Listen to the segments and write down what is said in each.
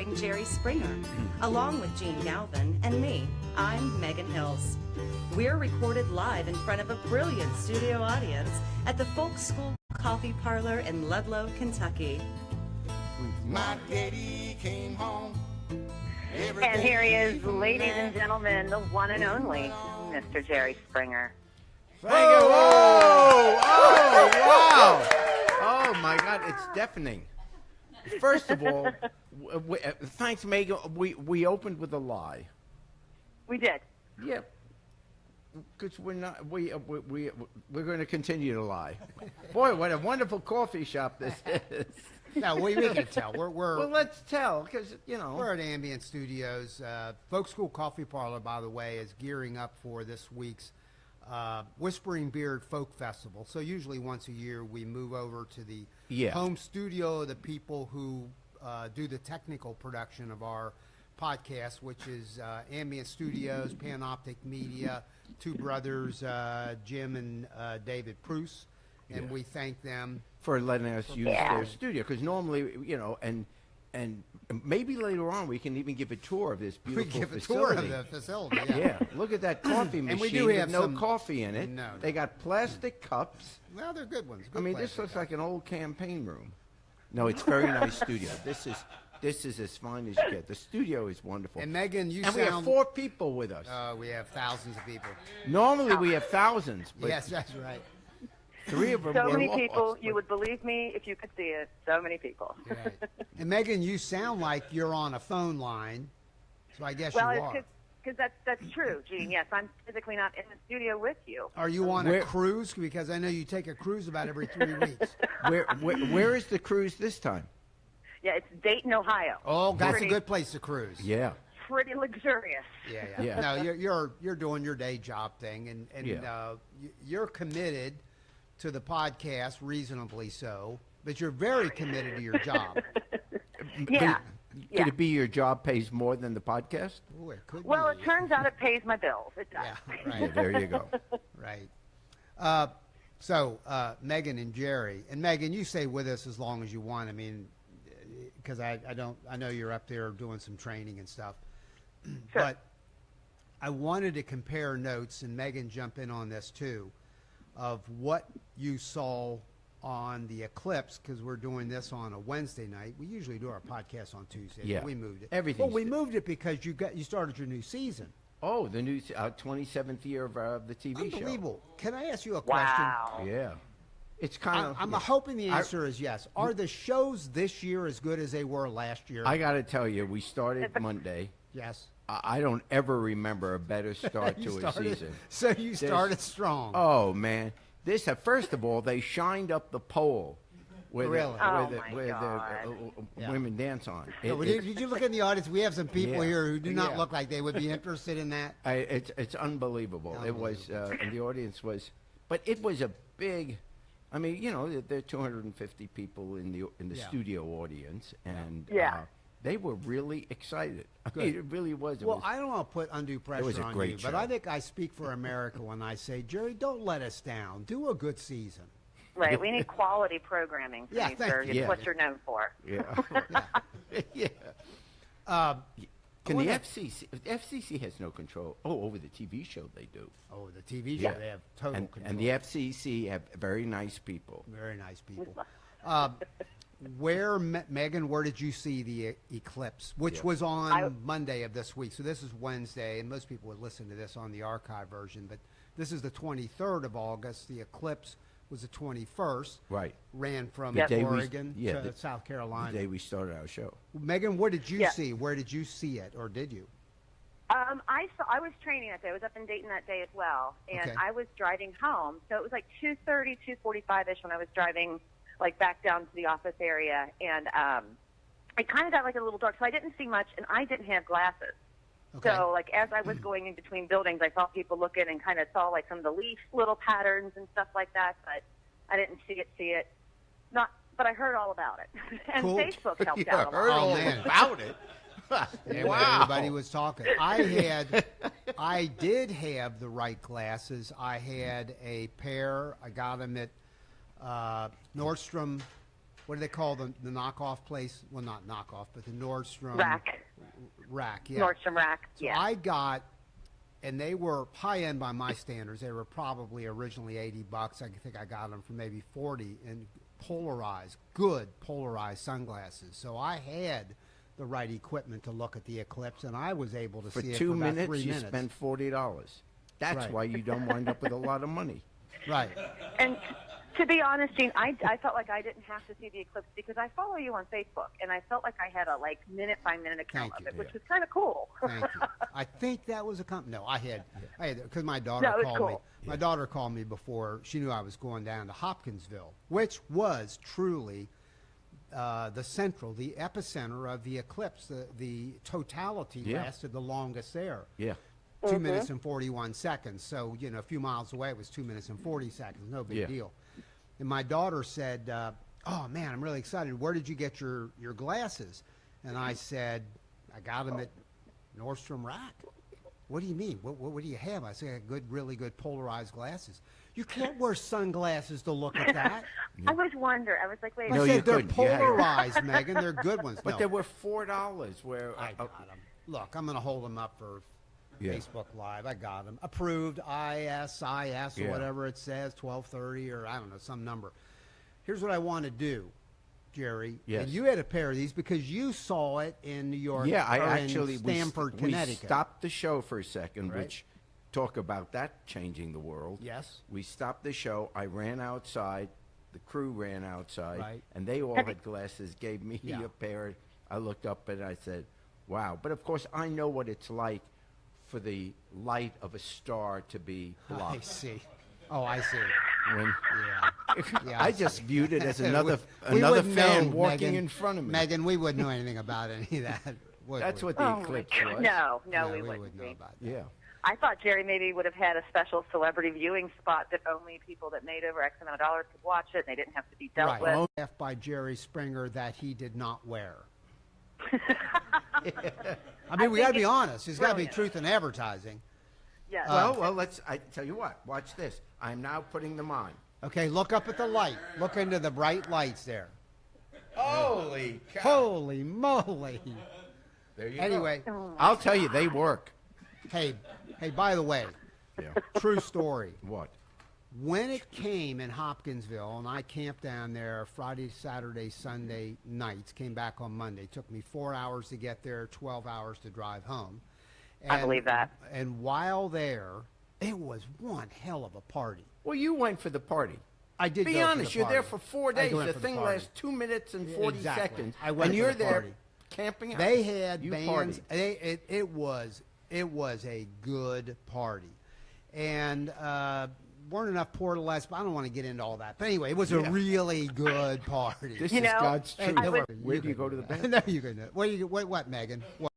starring Jerry Springer, along with Gene Galvin and me. I'm Megan Hills. We're recorded live in front of a brilliant studio audience at the Folk School Coffee Parlor in Ludlow, Kentucky. My daddy came home. And here he is, ladies and gentlemen, the one and only Mr. Jerry Springer. Thank you. Whoa! Oh, wow! Oh, my God, it's deafening. First of all, thanks, Megan. We opened with a lie. We did. Yeah. Because we're not, we're going to continue to lie. Boy, what a wonderful coffee shop this is. No, we can tell. Well, let's tell, because, you know. We're at Ambient Studios. Folk School Coffee Parlor, by the way, is gearing up for this week's Whispering Beard Folk Festival. So usually once a year we move over to the home studio of the people who do the technical production of our podcast, which is Ambient Studios, Panoptic Media, two brothers, Jim and David Pruce. And we thank them for letting us use their studio, because normally, you know, and maybe later on we can even give a tour of this beautiful facility. We give a tour of the facility. Yeah, look at that coffee machine. And we do have no coffee in it. No, they got plastic cups. Well, they're good ones. Good I mean, this looks like an old campaign room. No, it's a very nice studio. This is as fine as you get. The studio is wonderful. And Megan, we have 4 people with us. We have thousands of people. Normally we have thousands. But yes, that's right. 3 of them so were many lost, people, you would believe me if you could see it. So many people. Right. And Megan, you sound like you're on a phone line, so I guess you are. Well, because that's true, Gene. Yes, I'm physically not in the studio with you. Are you on a cruise? Because I know you take a cruise about every 3 weeks. Where is the cruise this time? Yeah, it's Dayton, Ohio. Oh, that's a good place to cruise. Yeah. Pretty luxurious. Yeah. No, you're doing your day job thing, and you're committed to the podcast, reasonably so, but you're very committed to your job. Could it be your job pays more than the podcast? Ooh, it could well, be. It turns out it pays my bills. It does. Yeah, right. Yeah, there you go. Right. So, Megan and Jerry, and Megan, you stay with us as long as you want. I mean, because I know you're up there doing some training and stuff. Sure. But I wanted to compare notes, and Megan jump in on this too, of what you saw on the eclipse, because we're doing this on a Wednesday night. We usually do our podcast on Tuesday. Yeah. But we moved it. Everything. Well, we moved it because you started your new season. Oh, the new 27th year of the TV show. Unbelievable. Can I ask you a question? Wow. Yeah. It's kind of. I'm hoping the answer is yes. Are the shows this year as good as they were last year? I got to tell you, we started Monday. Yes. I don't ever remember a better start to a season. So you started strong. Oh, man. First of all, they shined up the pole where the women dance on. Did you look in the audience? We have some people here who do not look like they would be interested in that. It's unbelievable. It was, and the audience was, but it was a big. I mean, you know, there are 250 people in the studio audience, and they were really excited. I mean, it really was. I don't want to put undue pressure on you, but I think I speak for America when I say, Jerry, don't let us down. Do a good season. Right. We need quality programming from you, sir. It's what you're known for. Yeah. Yeah. Can the FCC has no control. Oh, over the TV show they do. Oh, the TV show, they have total control. And the FCC have very nice people. Very nice people. Megan, where did you see the eclipse, which was on Monday of this week? So this is Wednesday, and most people would listen to this on the archive version, but this is the 23rd of August. The eclipse was the 21st. Right. Ran from Oregon to South Carolina. The day we started our show. Megan, what did you see? Where did you see it, or did you? I was training that day. I was up in Dayton that day as well, and I was driving home. So it was like 2:30, 2:45-ish when I was driving like back down to the office area, and it kind of got like a little dark, so I didn't see much, and I didn't have glasses. Okay. So like as I was going in between buildings, I saw people looking and kind of saw like some of the leaf little patterns and stuff like that, but I didn't see it. But I heard all about it, and cool. Facebook helped out a lot. Heard all about it. Wow. Everybody was talking. I did have the right glasses. I had a pair. I got them at Nordstrom what do they call the knockoff place? Well, not knockoff, but the Nordstrom rack. Yeah. Nordstrom rack. So I got, and they were high end by my standards. They were probably originally $80. I think I got them for maybe 40, and good polarized sunglasses. So I had the right equipment to look at the eclipse, and I was able to see it for about 3 minutes. You spend $40. That's why you don't wind up with a lot of money. Right. And to be honest, Gene, I felt like I didn't have to see the eclipse because I follow you on Facebook, and I felt like I had a minute-by-minute account of it, which was kind of cool. Thank you. I think that was a company. No, I had because my daughter called me. My daughter called me before she knew I was going down to Hopkinsville, which was truly the epicenter of the eclipse. The totality lasted the longest there. Yeah. 2 minutes and 41 seconds. So, a few miles away, it was 2 minutes and 40 seconds. No big deal. And my daughter said, oh, man, I'm really excited. Where did you get your glasses? And I said, I got them at Nordstrom Rack. What do you mean? What do you have? I said, I got really good polarized glasses. You can't wear sunglasses to look at that. I was wondering. I was like, wait. I said, they're polarized, Megan. They're good ones. But they were $4 where I got them. Look, I'm going to hold them up for Facebook Live. I got them. Approved, ISIS, or whatever it says, 1230, or I don't know, some number. Here's what I want to do, Jerry. Yes. And you had a pair of these because you saw it in New York. Yeah, in Stamford, Connecticut. We stopped the show for a second, which talk about that changing the world. Yes. We stopped the show. I ran outside. The crew ran outside. And they all had glasses, gave me a pair. I looked up and I said, wow. But, of course, I know what it's like for the light of a star to be blocked. I see. Oh, I see. I just viewed it as another fan walking Megan, in front of me. Megan, we wouldn't know anything about any of that. That's what the eclipse was. No, we wouldn't know about that. Yeah. I thought Jerry maybe would have had a special celebrity viewing spot that only people that made over X amount of dollars could watch it, and they didn't have to be dealt with. Photograph by Jerry Springer that he did not wear. I mean, we got to be honest. There's got to be truth in advertising. Yes. Well, I tell you what. Watch this. I'm now putting them on. Okay, look up at the light. Look into the bright lights there. Holy cow. Holy moly. There you go. I'll tell you, they work. Hey, by the way, true story. What? When it came in Hopkinsville, and I camped down there Friday, Saturday, Sunday nights, came back on Monday. Took me 4 hours to get there, 12 hours to drive home. And, I believe that. And while there, it was one hell of a party. Well, you went for the party. I did. Be honest, you're there for 4 days. The thing lasts 2 minutes and 40 seconds. I went and you're the there camping out. They had bands. It was a good party, and weren't enough portalettes, but I don't want to get into all that. But anyway, it was a really good party. This is God's truth. Where do you go to the band? No, you can. What, Megan? What?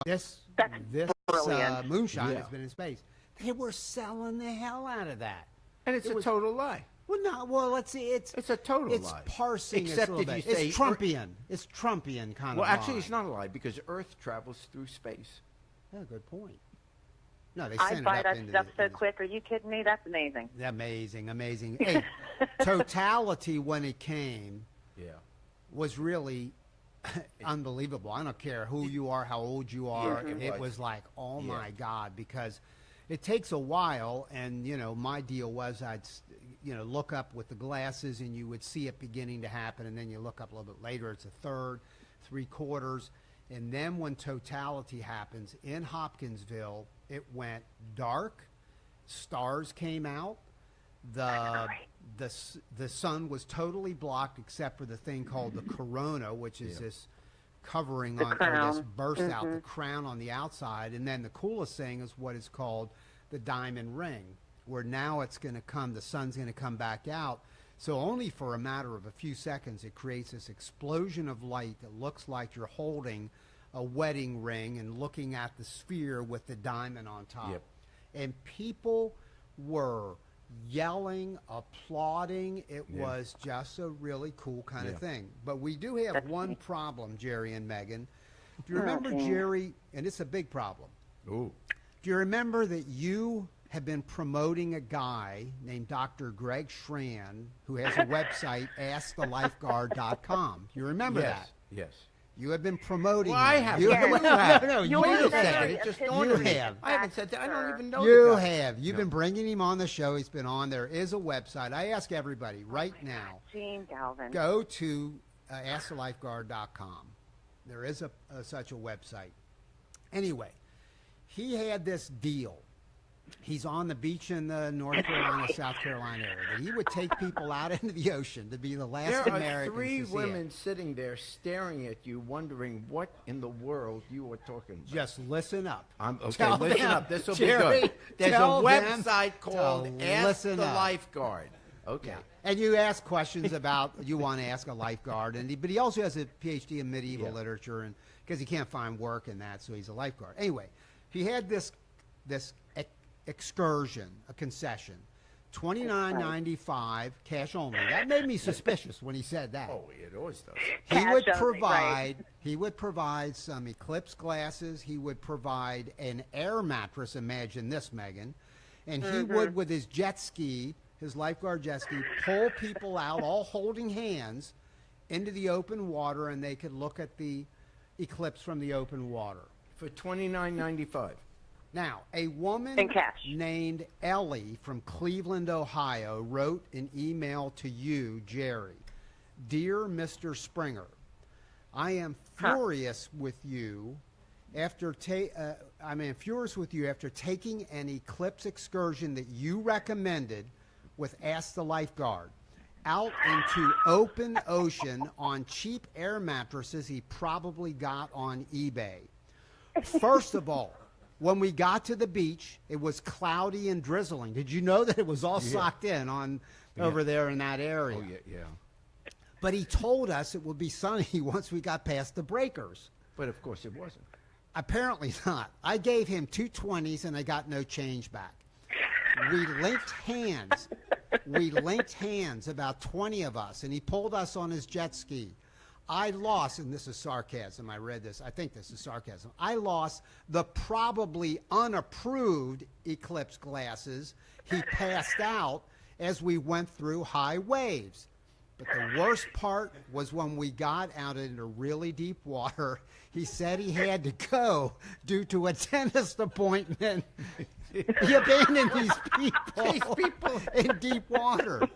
This moonshine has been in space. They were selling the hell out of that, and it's a total lie. Well, let's see. It's a total lie. It's parsing. Except if you say it's Trumpian. It's Trumpian kind of. Well, actually, it's not a lie because Earth travels through space. Yeah, good point. No, they I send buy it up that stuff so quick. Are you kidding me? That's amazing. Amazing. Hey, totality when it came was really unbelievable. I don't care who you are, how old you are. Yeah, it was like, oh my God, because it takes a while. And, you know, my deal was I'd, you know, look up with the glasses and you would see it beginning to happen. And then you look up a little bit later, it's a third, 3/4. And then when totality happens in Hopkinsville, it went dark. Stars came out. The sun was totally blocked except for the thing called the corona, which is this covering the on crown. or this burst out, the crown on the outside. And then the coolest thing is what is called the diamond ring, where now it's going to come, the sun's going to come back out. So only for a matter of a few seconds, it creates this explosion of light that looks like you're holding a wedding ring and looking at the sphere with the diamond on top. Yep. And people were yelling, applauding. It was just a really cool kind of thing. But we do have one problem, Jerry and Megan. Do you remember, Jerry, and it's a big problem. Ooh. Do you remember that you have been promoting a guy named Dr. Greg Schran, who has a website, AskTheLifeguard.com? You remember that? Yes. You have been promoting. Well, I have. You, Yes. no, You're wait a very second. It just opinionated dawned on me. have. I haven't said that. I don't even know. You the guy. have. You've been bringing him on the show. He's been on. There is a website. I ask everybody right now, Gene Galvin. go to AskTheLifeguard.com. There is such a website. Anyway, he had this deal. He's on the beach in the North Carolina, South Carolina area. That he would take people out into the ocean to be the last There Americans are three to see women it. sitting there staring at you, wondering what in the world you are talking about. Just listen up. Okay, Tell listen them, up. This will be Jerry, good. There's a tell them website called to Ask listen the up. Lifeguard. Okay. Yeah. And you ask questions about you want to ask a lifeguard, but he also has a PhD in medieval literature, and because he can't find work in that, so he's a lifeguard. Anyway, he had this excursion, a concession, $29.95 cash only. That made me suspicious when he said that. Oh, it always does. He would provide some eclipse glasses. He would provide an air mattress. Imagine this, Megan. And he would, with his jet ski, his lifeguard jet ski, pull people out, all holding hands, into the open water, and they could look at the eclipse from the open water. For $29.95. Now, a woman In cash. named Ellie from Cleveland, Ohio, wrote an email to you, Jerry. Dear Mr. Springer, I am furious with you after taking an eclipse excursion that you recommended with Ask the Lifeguard out into open ocean on cheap air mattresses he probably got on eBay. First of all, when we got to the beach, it was cloudy and drizzling. Did you know that it was all socked in over there in that area? Oh, yeah. But he told us it would be sunny once we got past the breakers. But, of course, it wasn't. Apparently not. I gave him 2 20s and I got no change back. We linked hands. About 20 of us, and he pulled us on his jet ski. I lost, and this is sarcasm, I read this, I think this is sarcasm. I lost the probably unapproved eclipse glasses he passed out as we went through high waves. But the worst part was when we got out into really deep water, he said he had to go due to a dentist appointment. He abandoned these people in deep water.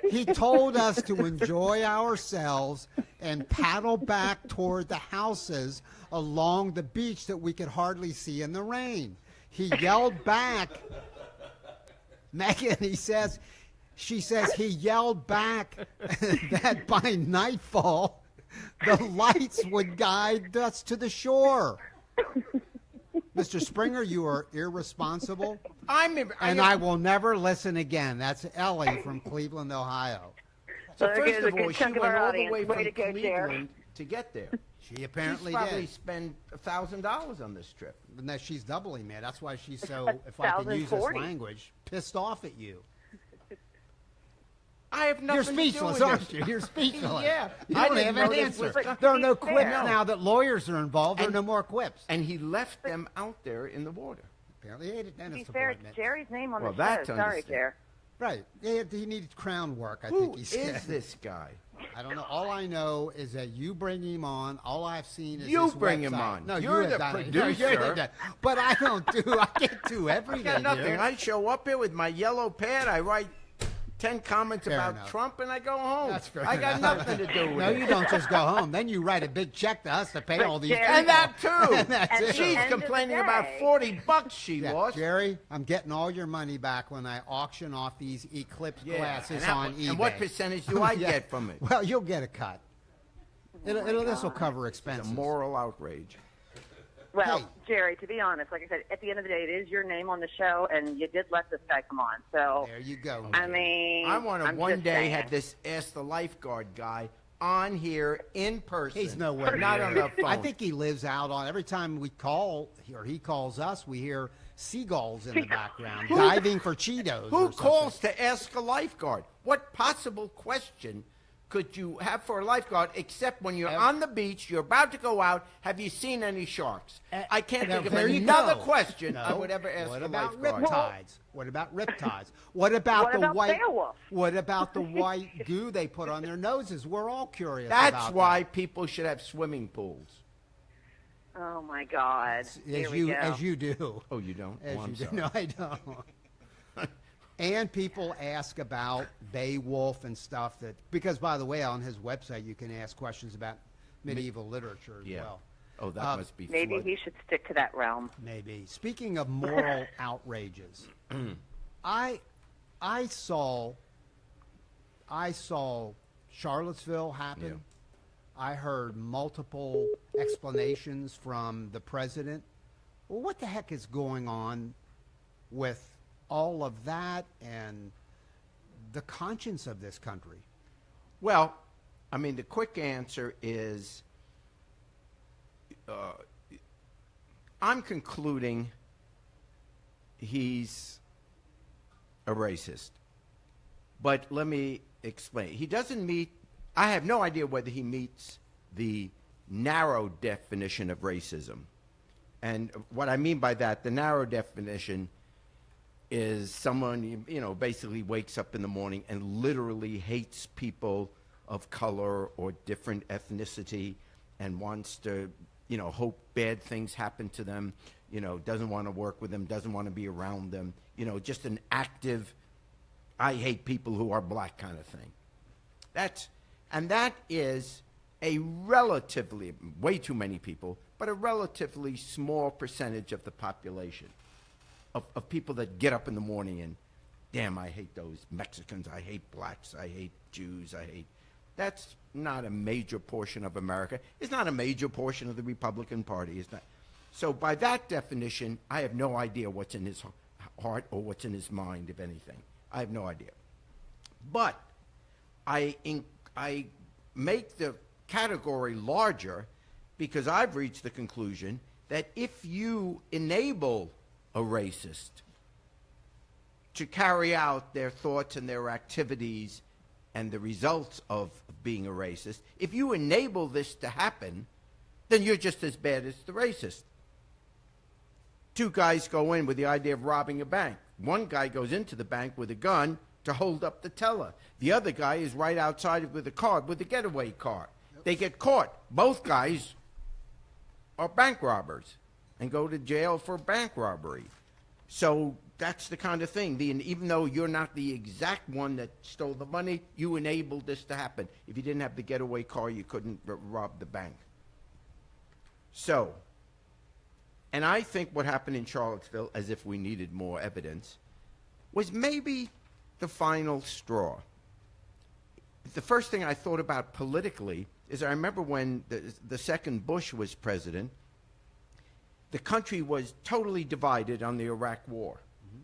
He told us to enjoy ourselves and paddle back toward the houses along the beach that we could hardly see in the rain. He yelled back, Megan, she says he yelled back that by nightfall, the lights would guide us to the shore. Mr. Springer, you are irresponsible, I will never listen again. That's Ellie from Cleveland, Ohio. So Well, first there's a of all, good she chunk of went our all the audience. way Way from to go, Jer. Cleveland to get there. She apparently She's probably did. spent $1,000 on this trip. No, she's doubly mad. That's why she's so, if I can use this 1,040. language, pissed off at you. I have nothing You're to do speechless, with aren't this. you? You're speechless. Yeah. You I don't didn't have know an this was answer. coming. There are no Fair. quips now that lawyers are involved. There are And- no more quips. And he left them out there in the water. Apparently he had a To be dentist fair, appointment. Jerry's name on Well, the that's show. Sorry, understand- Jer. Right. He needs crown work, I think he said. Who is this guy? I don't know. All I know is that you bring him on. All I've seen is you this bring website. him on. No, you're you the producer. No, but I don't do. I can't do everything. I got nothing. Here. I show up here with my yellow pad. I write 10 comments Fair about enough. Trump, and I go home. That's fair I got enough. nothing to do with No, it. you don't just go home. Then you write a big check to us to pay all these people. And that too. And that's it. She's end of the complaining day. about $40 she Yeah, lost. Jerry, I'm getting all your money back when I auction off these eclipse glasses and on eBay. And what percentage do I Yeah. get from it? Well, you'll get a cut. This will cover It's expenses. a moral outrage. Well, Hey. Jerry, to be honest, like I said, at the end of the day, it is your name on the show, and you did let this guy come on. So, There you go. I mean, I want to I'm one just day saying. have this Ask the Lifeguard guy on here in person. He's nowhere Not near. on the phone. I think he lives out on. Every time we call, or he calls us, we hear seagulls in the background diving for Cheetos. Who or something. calls to ask a lifeguard? What possible question could you have for a lifeguard except when you're on the beach, you're about to go out, have you seen any sharks? I can't Now, think of there you another go. question I No. would ever ask What a about lifeguard. riptides? What about riptides? What about What the about white? Beowulf? What about the white goo they put on their noses? We're all curious. That's about why that. people should have swimming pools. Oh my God! Here we go. As you do. Oh, you don't? As Oh, I'm you do. sorry. No, I don't. And people ask about Beowulf and stuff because, by the way, on his website you can ask questions about medieval literature as well. Oh, that must be Maybe flood. he should stick to that realm. Maybe. Speaking of moral outrages, I saw Charlottesville happen. Yeah. I heard multiple explanations from the president. Well, what the heck is going on with all of that and the conscience of this country? Well, I mean, the quick answer is I'm concluding he's a racist. But let me explain. He doesn't meet, I have no idea whether he meets the narrow definition of racism. And what I mean by that, the narrow definition is someone, basically wakes up in the morning and literally hates people of color or different ethnicity and wants to, hope bad things happen to them, doesn't want to work with them, doesn't want to be around them, just an active, I hate people who are black kind of thing. That is a relatively, way too many people, but a relatively small percentage of the population. Of people that get up in the morning and, damn, I hate those Mexicans, I hate blacks, I hate Jews, I hate. That's not a major portion of America. It's not a major portion of the Republican Party. It's not. So by that definition, I have no idea what's in his heart or what's in his mind, if anything. I have no idea. But I make the category larger because I've reached the conclusion that if you enable a racist to carry out their thoughts and their activities and the results of being a racist, if you enable this to happen, then you're just as bad as the racist. Two guys go in with the idea of robbing a bank. One guy goes into the bank with a gun to hold up the teller. The other guy is right outside with a car, with a getaway car. They get caught. Both guys are bank robbers and go to jail for bank robbery. So that's the kind of thing. Even though you're not the exact one that stole the money, you enabled this to happen. If you didn't have the getaway car, you couldn't rob the bank. So, and I think what happened in Charlottesville, as if we needed more evidence, was maybe the final straw. The first thing I thought about politically is I remember when the second Bush was president, the country was totally divided on the Iraq War. Mm-hmm.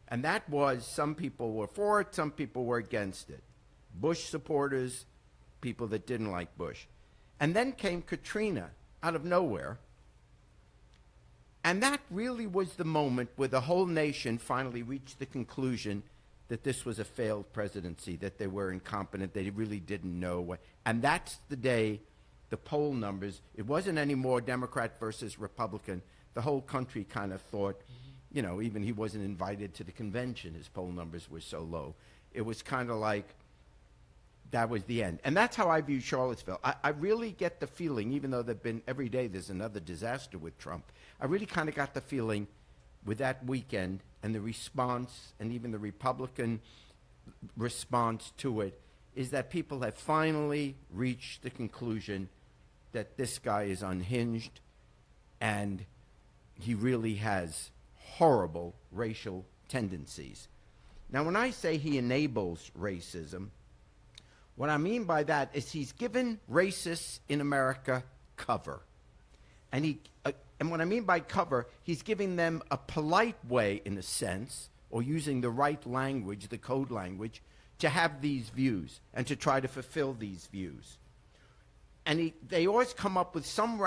And that was, some people were for it, some people were against it. Bush supporters, people that didn't like Bush. And then came Katrina out of nowhere. And that really was the moment where the whole nation finally reached the conclusion that this was a failed presidency, that they were incompetent, they really didn't know what. And that's the day the poll numbers, it wasn't any more Democrat versus Republican. The whole country kind of thought, you know, even he wasn't invited to the convention. His poll numbers were so low. It was kind of like that was the end. And that's how I view Charlottesville. I really get the feeling, even though every day there's another disaster with Trump, I really kind of got the feeling with that weekend and the response and even the Republican response to it is that people have finally reached the conclusion that this guy is unhinged and he really has horrible racial tendencies. Now, when I say he enables racism, what I mean by that is he's given racists in America cover. And what I mean by cover, he's giving them a polite way, in a sense, or using the right language, the code language, to have these views and to try to fulfill these views. And they always come up with some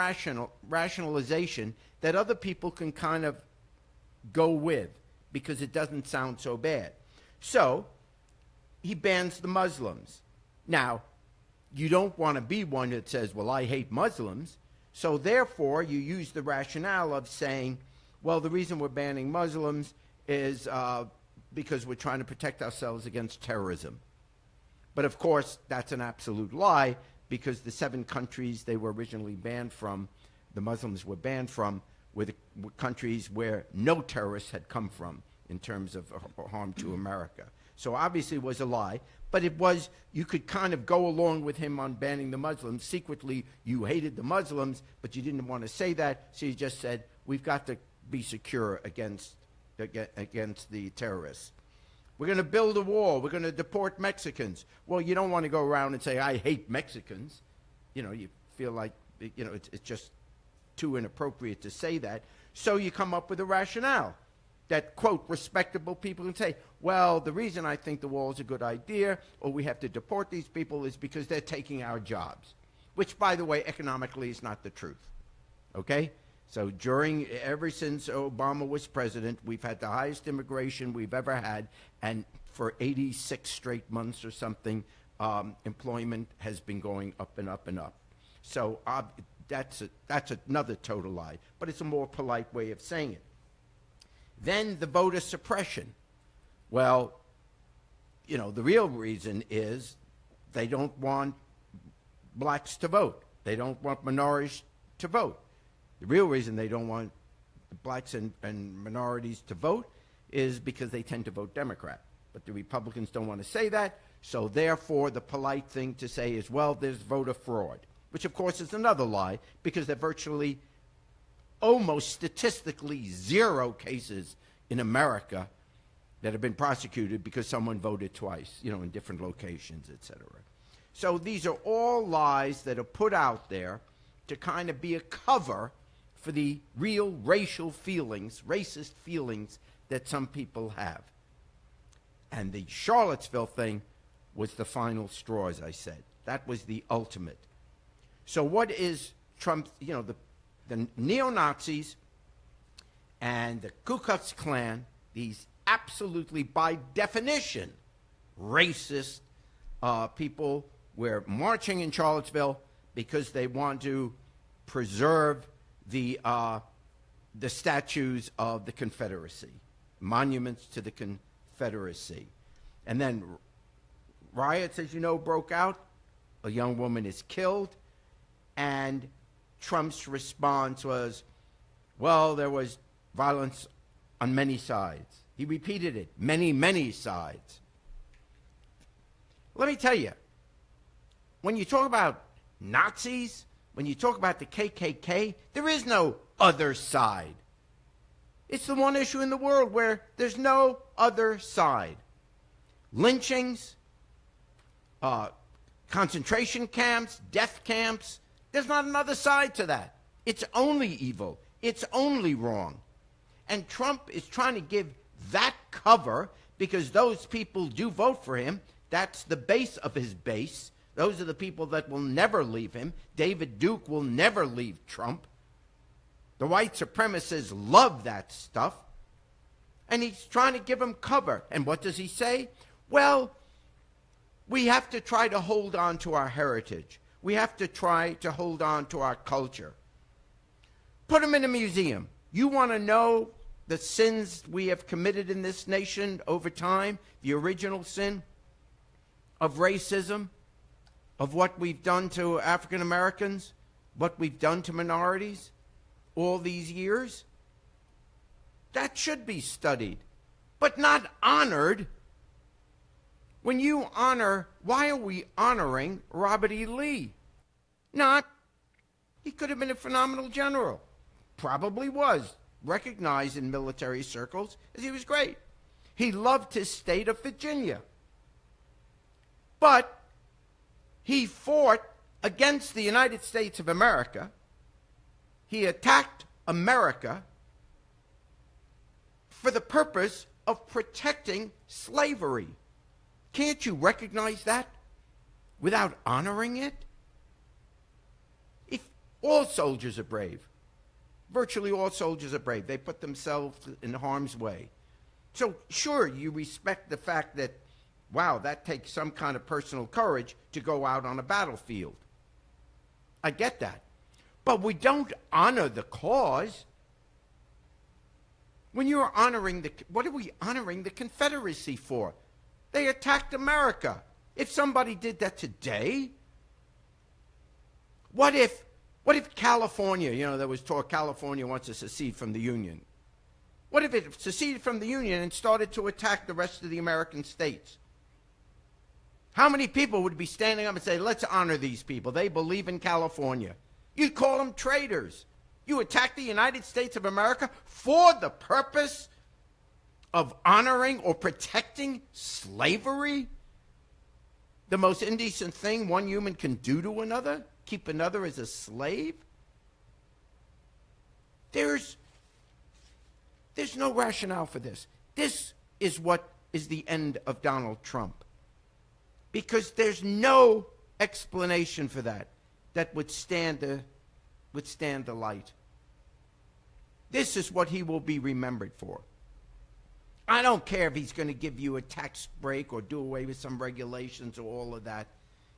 rationalization that other people can kind of go with because it doesn't sound so bad. So he bans the Muslims. Now, you don't want to be one that says, well, I hate Muslims. So therefore, you use the rationale of saying, well, the reason we're banning Muslims is because we're trying to protect ourselves against terrorism. But of course, that's an absolute lie, because the 7 countries they were originally banned from, the Muslims were banned from, were the countries where no terrorists had come from in terms of harm to America. So obviously it was a lie, but it was, you could kind of go along with him on banning the Muslims. Secretly, you hated the Muslims, but you didn't want to say that, so you just said, we've got to be secure against the terrorists. We're going to build a wall. We're going to deport Mexicans. Well, you don't want to go around and say, I hate Mexicans. You know, you feel like, you know, it's just too inappropriate to say that. So you come up with a rationale that, quote, respectable people can say, well, the reason I think the wall is a good idea or we have to deport these people is because they're taking our jobs, which, by the way, economically is not the truth. Okay? So ever since Obama was president, we've had the highest immigration we've ever had, and for 86 straight months or something, employment has been going up and up and up. So that's another total lie, but it's a more polite way of saying it. Then the voter suppression. Well, you know, the real reason is they don't want blacks to vote. They don't want minorities to vote. The real reason they don't want blacks and minorities to vote is because they tend to vote Democrat. But the Republicans don't want to say that, so therefore the polite thing to say is, well, there's voter fraud, which of course is another lie, because there are virtually almost statistically 0 cases in America that have been prosecuted because someone voted twice, you know, in different locations, etc. So these are all lies that are put out there to kind of be a cover for the real racial feelings, racist feelings that some people have. And the Charlottesville thing was the final straw, as I said. That was the ultimate. So what is Trump, you know, the neo-Nazis and the Ku Klux Klan, these absolutely, by definition, racist people, were marching in Charlottesville because they want to preserve the statues of the Confederacy, monuments to the Confederacy. And then riots, as you know, broke out. A young woman is killed, and Trump's response was, well, there was violence on many sides. He repeated it, many, many sides. Let me tell you, when you talk about Nazis, when you talk about the KKK, there is no other side. It's the one issue in the world where there's no other side. Lynchings, concentration camps, death camps, there's not another side to that. It's only evil. It's only wrong. And Trump is trying to give that cover because those people do vote for him. That's the base of his base. Those are the people that will never leave him. David Duke will never leave Trump. The white supremacists love that stuff. And he's trying to give them cover. And what does he say? Well, we have to try to hold on to our heritage. We have to try to hold on to our culture. Put them in a museum. You want to know the sins we have committed in this nation over time, the original sin of racism, of what we've done to African Americans, what we've done to minorities all these years, that should be studied, but not honored. When you honor, why are we honoring Robert E. Lee? He could have been a phenomenal general. Probably was. Recognized in military circles as he was great. He loved his state of Virginia. But he fought against the United States of America. He attacked America for the purpose of protecting slavery. Can't you recognize that without honoring it? If all soldiers are brave, virtually all soldiers are brave. They put themselves in harm's way. So sure, you respect the fact that, wow, that takes some kind of personal courage to go out on a battlefield. I get that. But we don't honor the cause. When you're honoring what are we honoring the Confederacy for? They attacked America. If somebody did that today, what if California, there was talk California wants to secede from the Union. What if it seceded from the Union and started to attack the rest of the American states? How many people would be standing up and say, let's honor these people? They believe in California. You'd call them traitors. You attack the United States of America for the purpose of honoring or protecting slavery? The most indecent thing one human can do to another? Keep another as a slave? There's no rationale for this. This is what is the end of Donald Trump. Because there's no explanation for that would stand the light. This is what he will be remembered for. I don't care if he's going to give you a tax break or do away with some regulations or all of that.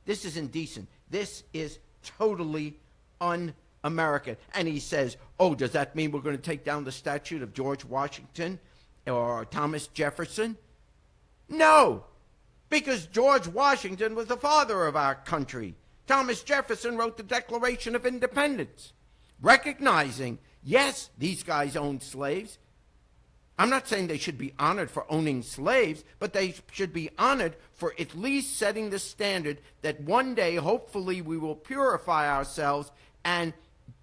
This is indecent. This is totally un-American. And he says, oh, does that mean we're going to take down the statue of George Washington or Thomas Jefferson? No, because George Washington was the father of our country. Thomas Jefferson wrote the Declaration of Independence, recognizing, yes, these guys owned slaves. I'm not saying they should be honored for owning slaves, but they should be honored for at least setting the standard that one day, hopefully, we will purify ourselves and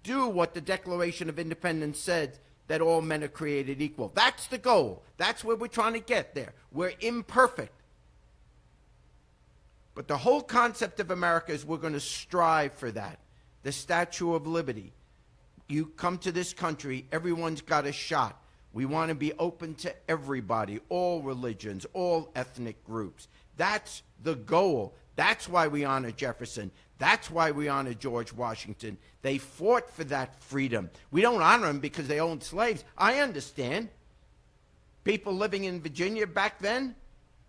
do what the Declaration of Independence said, that all men are created equal. That's the goal. That's where we're trying to get there. We're imperfect. But the whole concept of America is we're going to strive for that. The Statue of Liberty. You come to this country, everyone's got a shot. We want to be open to everybody, all religions, all ethnic groups. That's the goal. That's why we honor Jefferson. That's why we honor George Washington. They fought for that freedom. We don't honor them because they owned slaves. I understand. People living in Virginia back then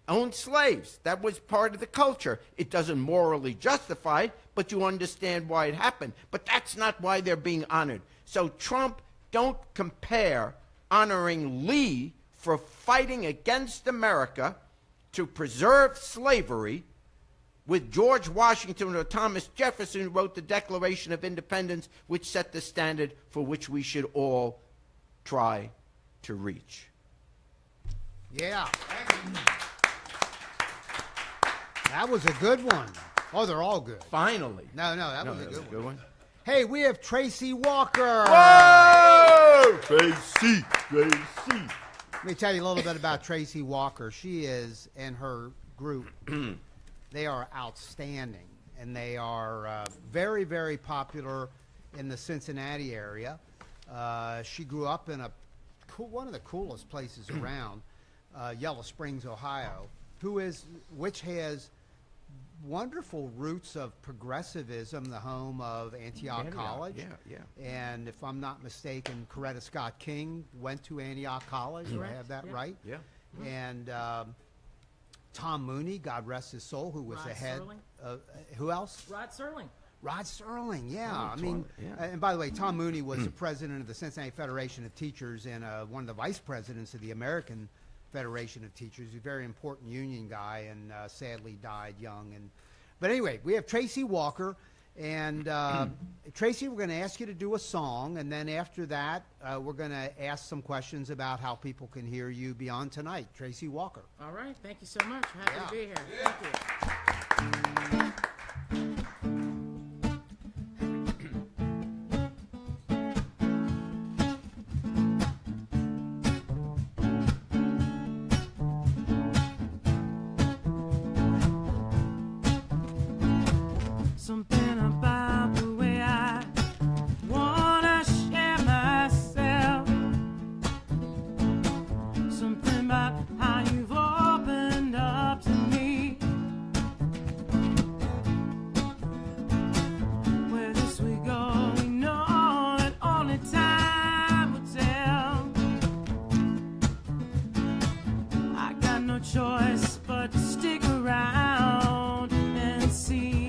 owned slaves. That was part of the culture. It doesn't morally justify it, but you understand why it happened. But that's not why they're being honored. So Trump, don't compare honoring Lee for fighting against America to preserve slavery with George Washington or Thomas Jefferson, who wrote the Declaration of Independence, which set the standard for which we should all try to reach. Yeah. That was a good one. Oh, they're all good. Finally. No, that was a good one. Hey, we have Tracy Walker. Whoa! Tracy. Let me tell you a little bit about Tracy Walker. She is, and her group, they are outstanding. And they are very, very popular in the Cincinnati area. She grew up in one of the coolest places around, Yellow Springs, Ohio, which has wonderful roots of progressivism, the home of Antioch College. Yeah. And if I'm not mistaken, Coretta Scott King went to Antioch College. Do I have that right? Yeah. And Tom Mooney, God rest his soul, who was the head of, who else? Rod Serling. Rod Serling, yeah. And by the way, Tom Mooney was the president of the Cincinnati Federation of Teachers and one of the vice presidents of the American Federation of Teachers. He's a very important union guy and sadly died young. But anyway, we have Tracy Walker. And Tracy, we're going to ask you to do a song, and then after that, we're going to ask some questions about how people can hear you beyond tonight. Tracy Walker. All right. Thank you so much. Happy to be here. Thank you. Something about the way I wanna share myself. Something about how you've opened up to me. Where this we go, we know that only time will tell. I got no choice but to stick around and see.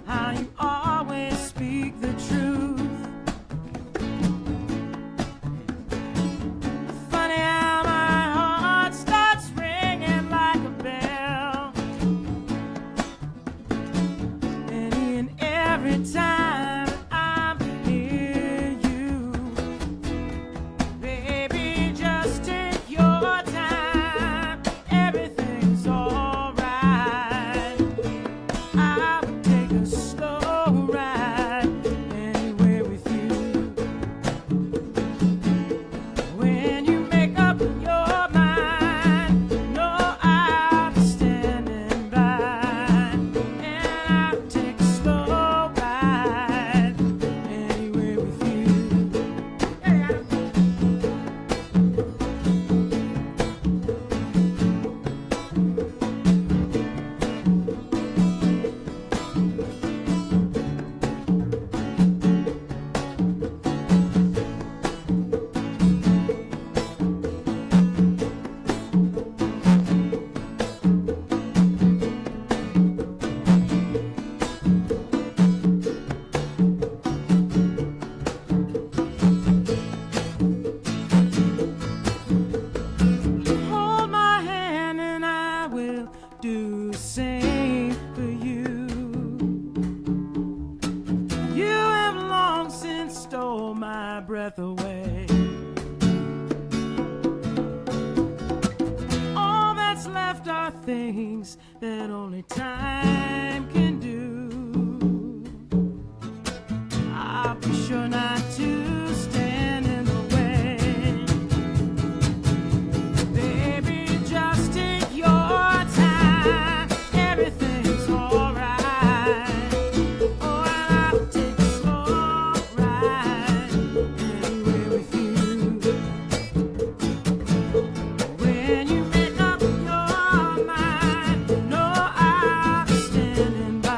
How you always speak the truth. Funny how my heart starts ringing like a bell. Any and every time I'm near you. Baby, just take your time. Everything's alright. I would take a slow ride anywhere with you. When you make up your mind, know I'll be standing by. And I would take a slow ride anywhere with you. Hold my hand and I will do the same for you. You have long since stole my breath away. All that's left are things that only time can do. I'll be sure not to stand in the way. Baby, just take your time. Everything's alright. Oh, and I'll take a slow ride anywhere with you. When you make up your mind, know I'll be standing by.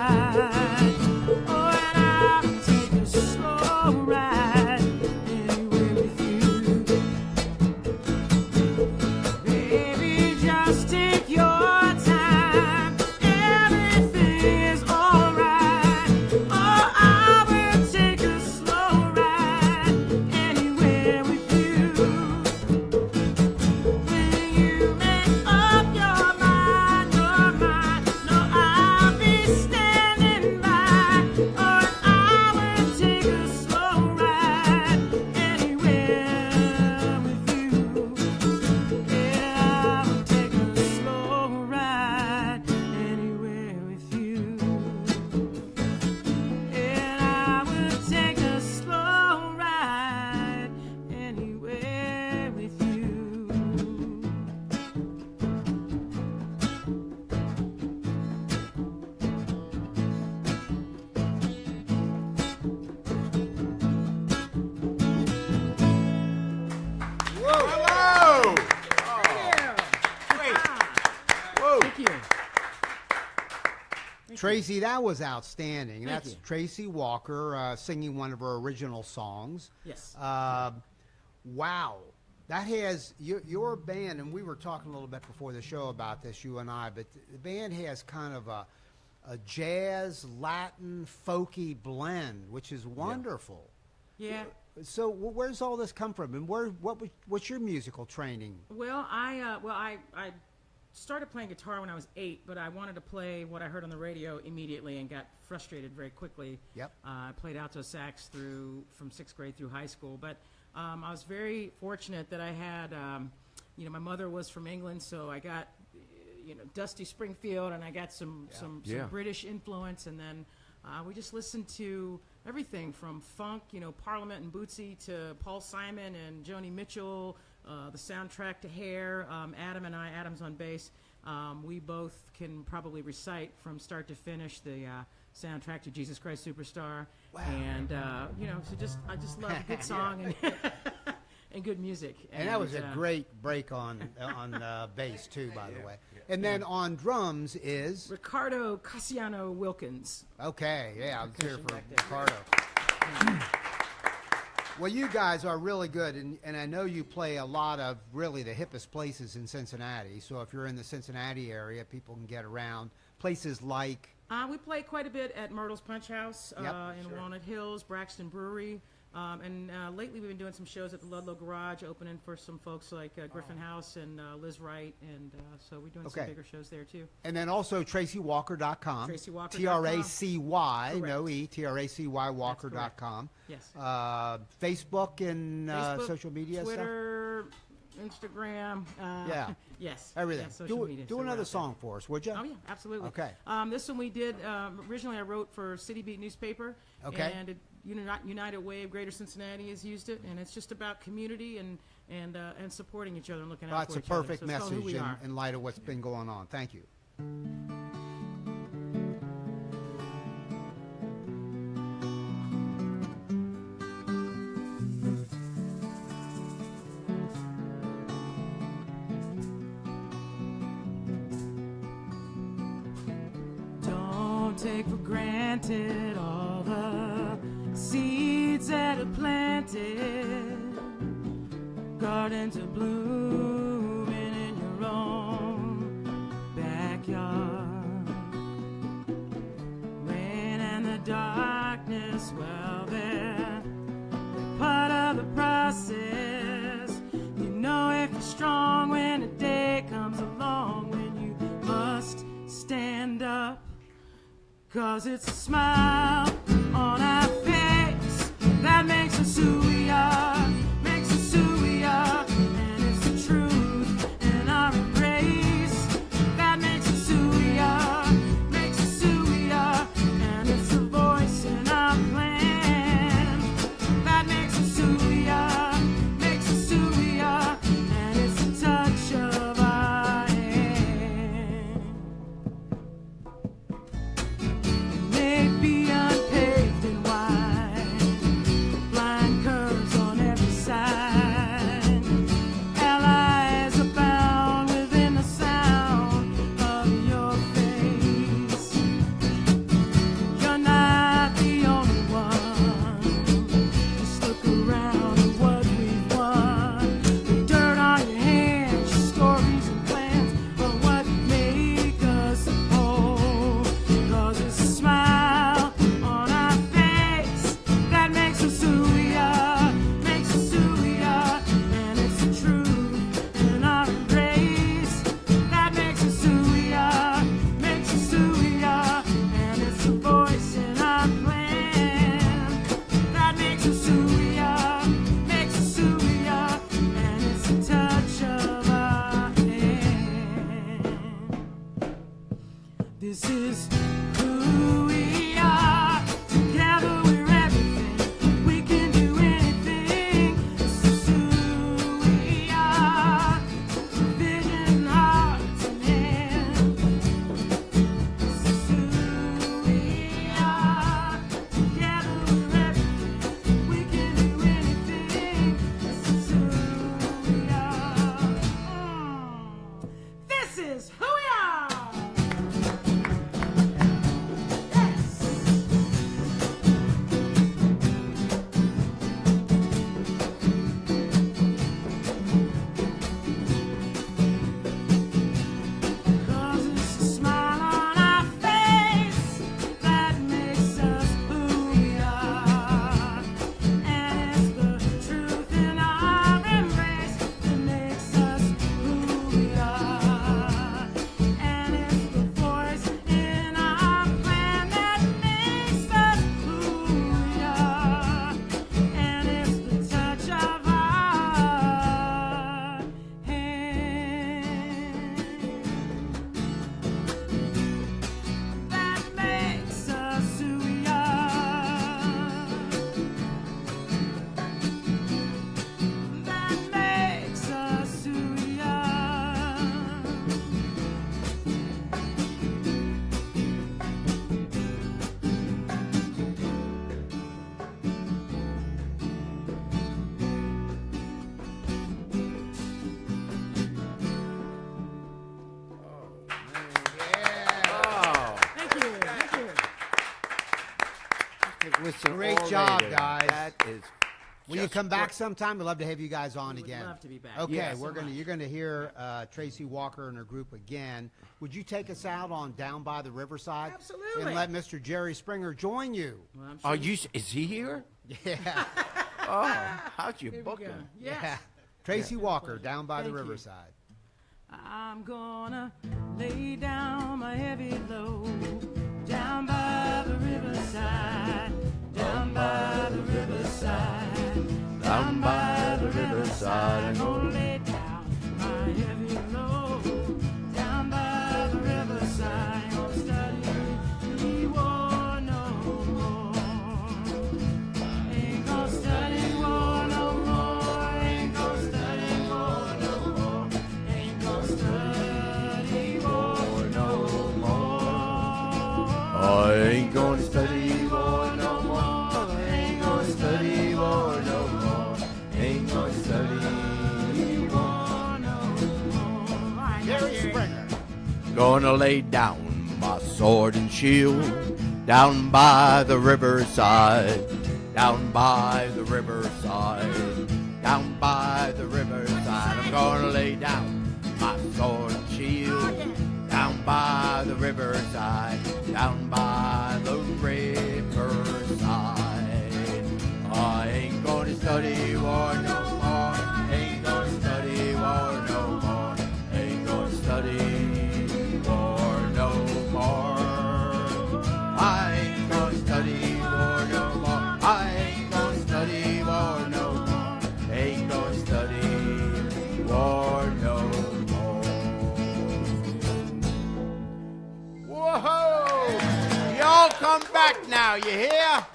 Tracy, that was outstanding. Thank That's you. Tracy Walker singing one of her original songs. Yes. Wow. That has your band, and we were talking a little bit before the show about this, you and I, but the band has kind of a jazz, Latin, folky blend, which is wonderful. Yeah. So where's all this come from, and what's your musical training? Well, I started playing guitar when I was 8, but I wanted to play what I heard on the radio immediately and got frustrated very quickly. Yep. I played alto sax from 6th grade through high school, but I was very fortunate that I had, my mother was from England, so I got, Dusty Springfield, and I got some British influence, and then we just listened to everything from funk, Parliament and Bootsy, to Paul Simon and Joni Mitchell, the soundtrack to Hair. Adam's on bass. We both can probably recite from start to finish the soundtrack to Jesus Christ Superstar. Wow. And I just love a good song and good music. And that was a great break on bass too, by the way. And then on drums is Ricardo Cassiano Wilkins. Okay, yeah, let's hear for Ricardo. Well, you guys are really good, and I know you play a lot of really the hippest places in Cincinnati. So if you're in the Cincinnati area, people can get around. Places like... we play quite a bit at Myrtle's Punch House in Sure. Walnut Hills, Braxton Brewery. And lately we've been doing some shows at the Ludlow Garage, opening for some folks like Griffin House and Liz Wright, and so we're doing some bigger shows there too. And then also TracyWalker.com. TracyWalker.com. T-R-A-C-Y, Correct. no E, T-R-A-C-Y Walker.com. Yes. Facebook and Facebook, social media Twitter, Instagram. Yeah. Yes. Everything. Yes, social media, Do so we're another out there. song for us, would you? Oh, yeah, absolutely. Okay. This one we did, originally I wrote for City Beat newspaper. Okay. And United Way of Greater Cincinnati has used it, and it's just about community and supporting each other and looking out for each other. That's a perfect So it's called Who message We Are. in light of what's been going on. Thank you. Don't take for granted all the seeds that are planted. Gardens are blooming in your own backyard. Rain and the darkness, well, they're part of the process. You know if you're strong when a day comes along when you must stand up. 'Cause it's a smile on our face that makes us who we are, makes us who we are. And it's the truth in our embrace that makes us who we are, makes us who we are. And it's the voice in our plan that makes us who we are, makes us who we are. And it's the touch of our hand. Maybe unpaved and wide, blind curves on every side. Allies abound within the sound of your face. You're not the only one. Just look around at what we've won. The dirt on your hands, your stories and plans, but what make us whole. 'Cause it's a smile on our face that makes us who we are, makes us who we are. And it's the truth in our embrace that makes us who we are, makes us who we are. And it's the voice in our plan that makes us who we are, makes us who we are. And it's the touch of our hand. This is who we are. Together we're everything. We can do anything. This is who we are. Vision, hearts, and hands. This is who we are. Together we're everything. We can do anything. This is who we are. This is who we are. Listen, Great job, guys. That is. Will you come back sometime? We'd love to have you guys on again. Would love to be back. Okay, Yes. you're gonna hear Tracy Walker and her group again. Would you take us out on Down by the Riverside? Absolutely. And let Mr. Jerry Springer join you. Well, I'm Are sure you? Is he here? Yeah. Oh, how'd you Here we book go. him? Yes. Yeah. Tracy Walker, Down by the Thank you. Riverside. I'm gonna lay down my heavy load down by the riverside, down by the riverside, Down by the riverside. I'm gonna lay down my heavy load down by the riverside. I'm gonna study war no more. Ain't gonna study war no more. Ain't gonna study war no more. Ain't gonna study war no more. I ain't gonna study war no more. Ain't gonna study war no more. Ain't gonna study war no more. Jerry Springer. Gonna lay down my sword and shield down by the riverside, down by the riverside, down by the riverside. I'm gonna lay down my sword and shield down by the riverside, down by the riverside. I ain't gonna study war no more. Ain't gonna study war no more. Ain't gonna study war no more. I ain't gonna study war no more. I ain't gonna study war no more. Ain't gonna study war no more. Whoa! Y'all come back now, you hear?